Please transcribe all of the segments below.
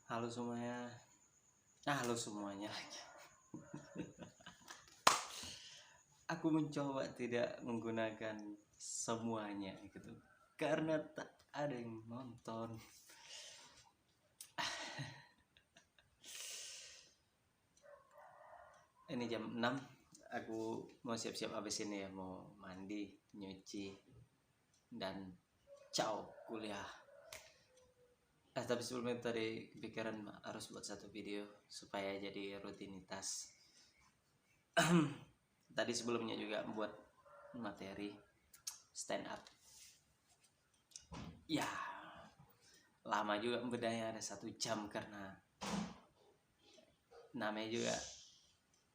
Halo semuanya. Halo semuanya lagi. Aku mencoba tidak menggunakan semuanya gitu karena tak ada yang nonton. Ini jam 6. Aku mau siap-siap habis ini ya, mau mandi, nyuci dan ciao kuliah. Tapi sebelumnya tadi kepikiran harus buat satu video supaya jadi rutinitas. Tadi sebelumnya juga buat materi stand up. Ya, lama juga bedanya, ada 1 jam karena namanya juga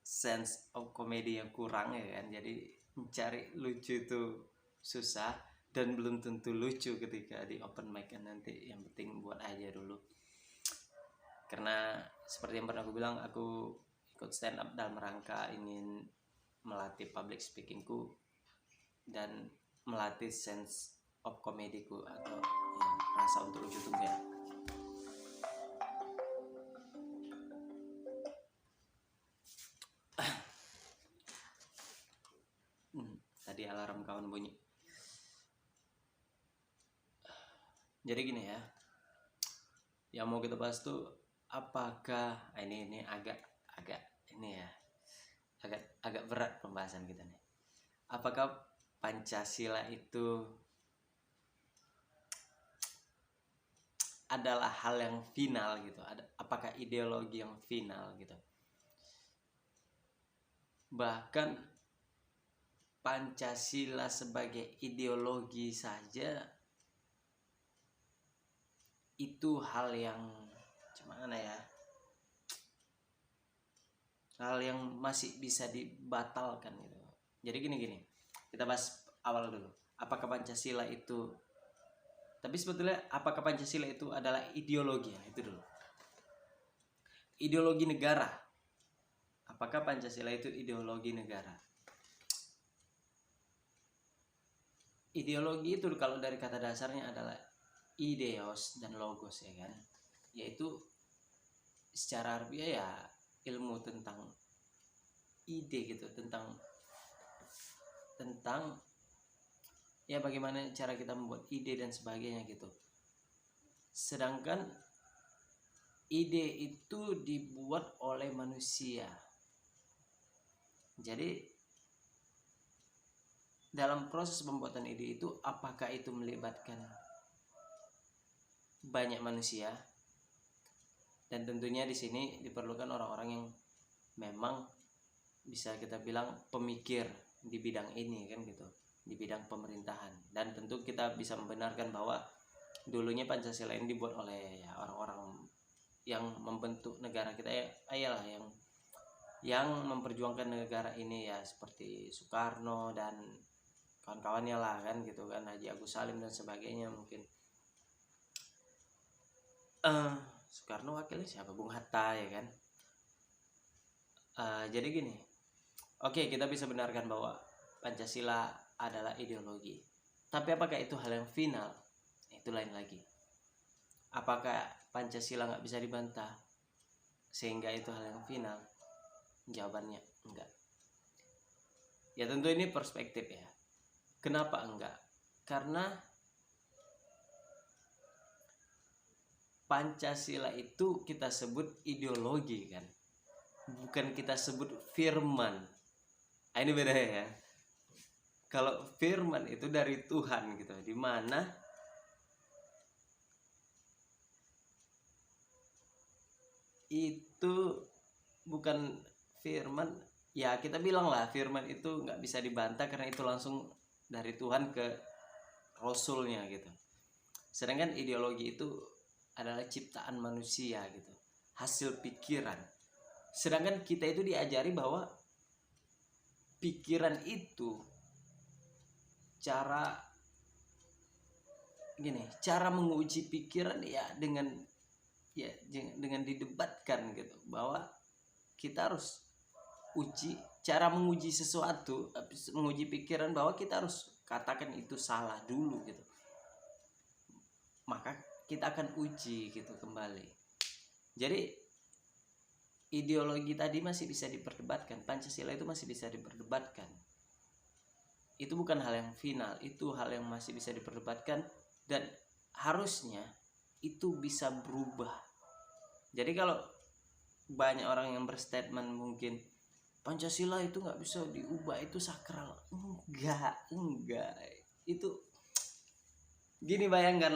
sense of comedy yang kurang ya kan. Jadi mencari lucu itu susah dan belum tentu lucu ketika di open mic kan nanti. Yang penting buat aja dulu. Karena seperti yang pernah aku bilang, aku ikut stand up dalam rangka ingin melatih public speakingku dan melatih sense of comedyku atau ya, rasa untuk lucu tuh ya. Tadi alarm kawan bunyi. Jadi gini ya, yang mau kita bahas tuh apakah ini agak ini ya, agak berat pembahasan kita nih. Apakah Pancasila itu adalah hal yang final gitu? Apakah ideologi yang final gitu? Bahkan Pancasila sebagai ideologi saja itu hal yang gimana ya, hal yang masih bisa dibatalkan gitu. Jadi gini, kita bahas awal dulu. Apakah Pancasila itu, tapi sebetulnya apakah Pancasila itu adalah ideologi ya? Itu dulu. Ideologi negara. Apakah Pancasila itu ideologi negara? Ideologi itu kalau dari kata dasarnya adalah ideos dan logos ya kan, yaitu secara harfiah ya ilmu tentang ide gitu, tentang ya bagaimana cara kita membuat ide dan sebagainya gitu. Sedangkan ide itu dibuat oleh manusia. Jadi dalam proses pembuatan ide itu, apakah itu melibatkan banyak manusia? Dan tentunya di sini diperlukan orang-orang yang memang bisa kita bilang pemikir di bidang ini kan gitu, di bidang pemerintahan. Dan tentu kita bisa membenarkan bahwa dulunya Pancasila ini dibuat oleh ya, orang-orang yang membentuk negara kita ya, ayalah yang memperjuangkan negara ini ya, seperti Soekarno dan kawan-kawannya lah kan gitu kan, Haji Agus Salim dan sebagainya mungkin. Soekarno wakilnya siapa? Bung Hatta ya kan. Jadi gini, oke, kita bisa benarkan bahwa Pancasila adalah ideologi. Tapi apakah itu hal yang final? Itu lain lagi. Apakah Pancasila nggak bisa dibantah sehingga itu hal yang final? Jawabannya enggak. Ya tentu ini perspektif ya. Kenapa enggak? Karena Pancasila itu kita sebut ideologi kan, bukan kita sebut firman. Ini beda ya. Kalau firman itu dari Tuhan gitu, di mana itu bukan firman ya, kita bilang lah firman itu nggak bisa dibantah karena itu langsung dari Tuhan ke Rasulnya gitu. Sedangkan ideologi itu adalah ciptaan manusia gitu, hasil pikiran. Sedangkan kita itu diajari bahwa pikiran itu cara menguji pikiran ya dengan didebatkan gitu, bahwa kita harus uji cara menguji sesuatu, menguji pikiran, bahwa kita harus katakan itu salah dulu gitu, maka kita akan uji gitu kembali. Jadi ideologi tadi masih bisa diperdebatkan, Pancasila itu masih bisa diperdebatkan. Itu bukan hal yang final, itu hal yang masih bisa diperdebatkan dan harusnya itu bisa berubah. Jadi kalau banyak orang yang berstatement mungkin Pancasila itu nggak bisa diubah, itu sakral. Enggak. Itu gini, bayangkan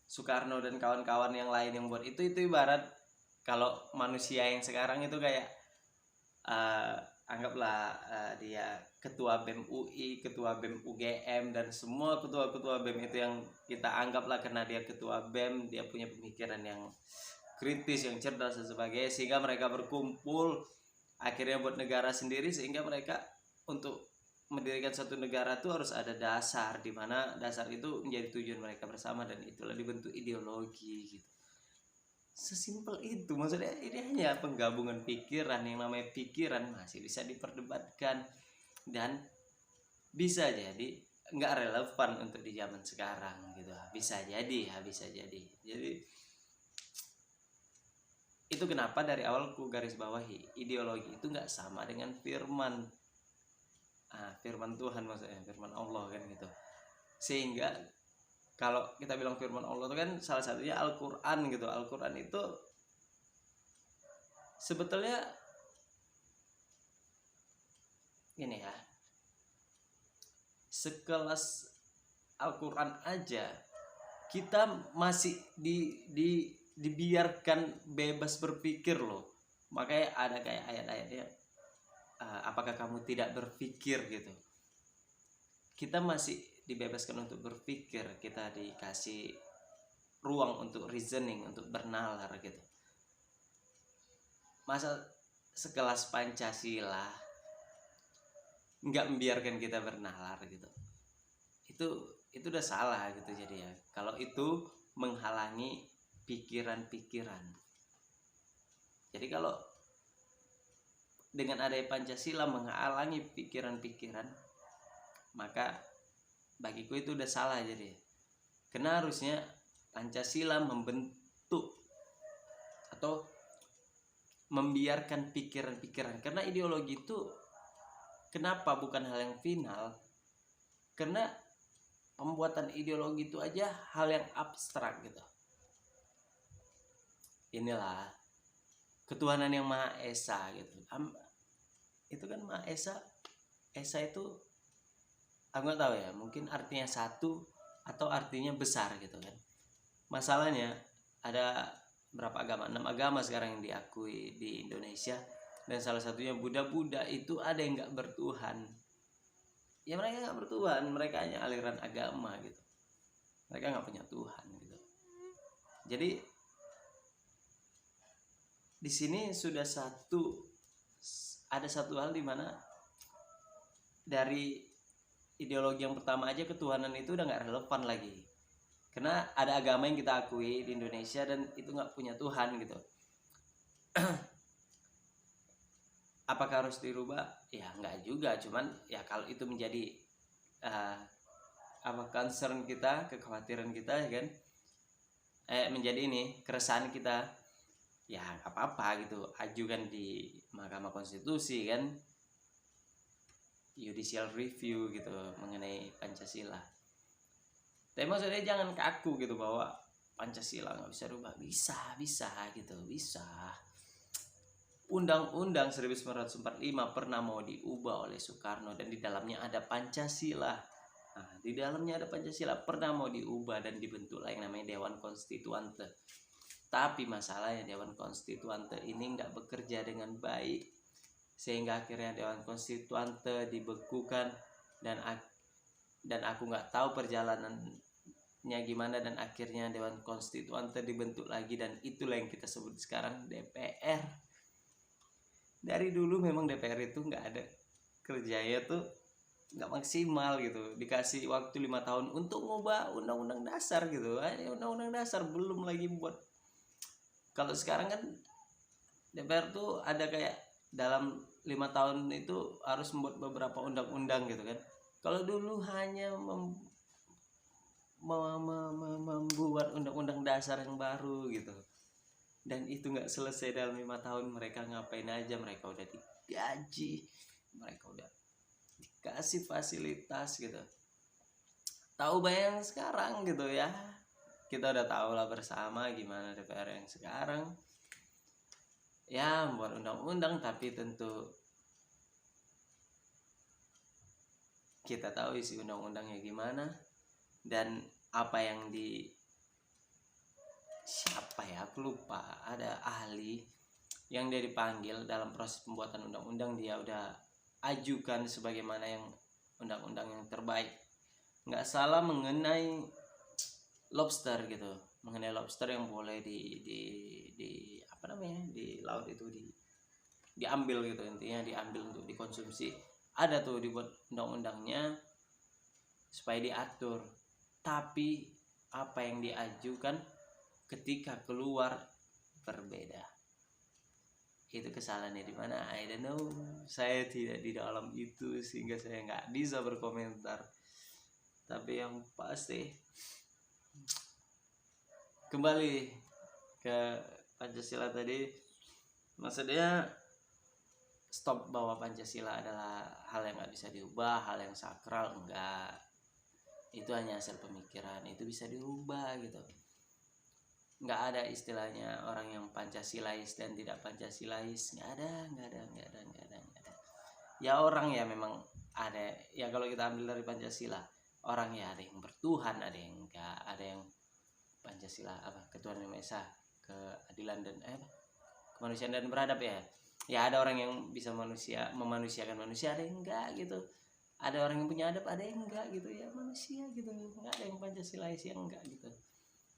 Soekarno dan kawan-kawan yang lain yang buat itu ibarat kalau manusia yang sekarang itu kayak anggaplah dia ketua BEM UI, ketua BEM UGM, dan semua ketua-ketua BEM itu yang kita anggaplah karena dia ketua BEM, dia punya pemikiran yang kritis, yang cerdas dan sebagainya, sehingga mereka berkumpul akhirnya buat negara sendiri, sehingga mereka untuk mendirikan satu negara itu harus ada dasar, di mana dasar itu menjadi tujuan mereka bersama, dan itulah dibentuk ideologi gitu. Sesimpel itu, maksudnya ini hanya penggabungan pikiran. Yang namanya pikiran masih bisa diperdebatkan dan bisa jadi nggak relevan untuk di zaman sekarang gitu. Bisa jadi. Jadi itu kenapa dari awal ku garis bawahi, ideologi itu nggak sama dengan firman. Firman Tuhan, maksudnya firman Allah kan gitu. Sehingga kalau kita bilang firman Allah itu kan salah satunya Al-Quran gitu. Al-Quran itu sebetulnya gini ya, sekelas Al-Quran aja kita masih dibiarkan bebas berpikir loh. Makanya ada kayak ayat-ayatnya, apakah kamu tidak berpikir gitu. Kita masih dibebaskan untuk berpikir, kita dikasih ruang untuk reasoning, untuk bernalar gitu. Masa sekelas Pancasila nggak membiarkan kita bernalar gitu? Itu udah salah gitu. Jadi ya, kalau itu menghalangi pikiran-pikiran. Jadi kalau dengan adanya Pancasila menghalangi pikiran-pikiran, maka bagiku itu udah salah. Jadi karena harusnya Pancasila membentuk atau membiarkan pikiran-pikiran, karena ideologi itu kenapa bukan hal yang final, karena pembuatan ideologi itu aja hal yang abstrak gitu. Inilah ketuhanan yang Maha Esa gitu. Itu kan Maha Esa itu aku nggak tahu ya, mungkin artinya satu atau artinya besar gitu kan. Masalahnya ada berapa agama? 6 agama sekarang yang diakui di Indonesia, dan salah satunya Buddha itu ada yang nggak bertuhan. Ya mereka nggak bertuhan, mereka hanya aliran agama gitu. Mereka nggak punya Tuhan gitu. Jadi di sini sudah ada satu hal di mana dari ideologi yang pertama aja ketuhanan itu udah nggak relevan lagi. Karena ada agama yang kita akui di Indonesia dan itu nggak punya Tuhan gitu. Apakah harus dirubah? Ya nggak juga, cuman ya kalau itu menjadi concern kita, kekhawatiran kita ya kan, menjadi ini keresahan kita, ya nggak apa-apa gitu, ajukan di Mahkamah Konstitusi kan, judicial review gitu mengenai Pancasila. Tapi maksudnya jangan kaku gitu bahwa Pancasila nggak bisa rubah. Bisa gitu, bisa. Undang-Undang 1945 pernah mau diubah oleh Soekarno dan di dalamnya ada Pancasila. Di dalamnya ada Pancasila, pernah mau diubah dan dibentuklah yang namanya Dewan Konstituante. Tapi masalahnya Dewan Konstituante ini nggak bekerja dengan baik, sehingga akhirnya Dewan Konstituante dibekukan dan aku nggak tahu perjalanannya gimana, dan akhirnya Dewan Konstituante dibentuk lagi, dan itulah yang kita sebut sekarang DPR. Dari dulu memang DPR itu nggak ada kerjanya tuh nggak maksimal gitu, dikasih waktu 5 tahun untuk ngubah undang-undang dasar gitu. Undang-undang dasar belum lagi buat. Kalau sekarang kan DPR tuh ada kayak dalam 5 tahun itu harus membuat beberapa undang-undang gitu kan. Kalau dulu hanya membuat undang-undang dasar yang baru gitu, dan itu nggak selesai dalam 5 tahun. Mereka ngapain aja, mereka udah digaji, mereka udah dikasih fasilitas gitu. Tahu bayang sekarang gitu ya, kita udah tahu lah bersama gimana DPR yang sekarang ya membuat undang-undang, tapi tentu kita tahu isi undang-undangnya gimana dan apa yang siapa ya, aku lupa, ada ahli yang dia dipanggil dalam proses pembuatan undang-undang, dia udah ajukan sebagaimana yang undang-undang yang terbaik, nggak salah mengenai lobster gitu, mengenai lobster yang boleh di apa namanya, di laut itu diambil gitu, intinya diambil untuk dikonsumsi. Ada tuh dibuat undang-undangnya supaya diatur, tapi apa yang diajukan ketika keluar berbeda. Itu kesalahannya di mana? I don't know. Saya tidak di dalam itu sehingga saya nggak bisa berkomentar. Tapi yang pasti kembali ke Pancasila tadi, maksudnya stop bahwa Pancasila adalah hal yang nggak bisa diubah, hal yang sakral, enggak. Itu hanya hasil pemikiran, itu bisa dirubah gitu. Nggak ada istilahnya orang yang Pancasilais dan tidak Pancasilais, nggak ada. Ya orang ya memang ada ya, kalau kita ambil dari Pancasila, orang ya ada yang bertuhan, ada yang enggak, ada yang Pancasila apa, ketuhanan yang Maha Esa, keadilan dan kemanusiaan dan beradab ya. Ya ada orang yang bisa memanusiakan manusia, ada yang enggak gitu. Ada orang yang punya adab, ada yang enggak gitu ya, manusia gitu. Enggak ada yang Pancasilais yang enggak gitu.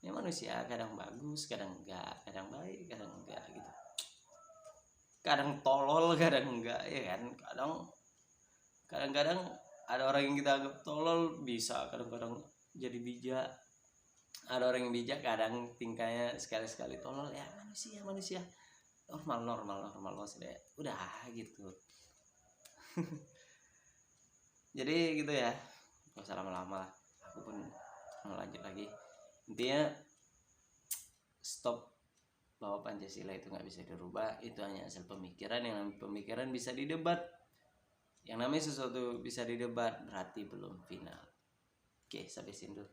Ya manusia kadang bagus, kadang enggak, kadang baik, kadang enggak gitu. Kadang tolol, kadang enggak ya kan. Kadang-kadang ada orang yang kita anggap tolol bisa kadang-kadang jadi bijak. Ada orang yang bijak kadang tingkahnya sekali-sekali tolol, ya manusia normal maksudnya udah gitu. Jadi gitu ya, gak usah lama-lama lah, aku pun mau lanjut lagi. Intinya stop bahwa Pancasila itu nggak bisa dirubah, itu hanya hasil pemikiran. Yang namanya pemikiran bisa didebat, yang namanya sesuatu bisa didebat berarti belum final. Oke, sampai sini dulu.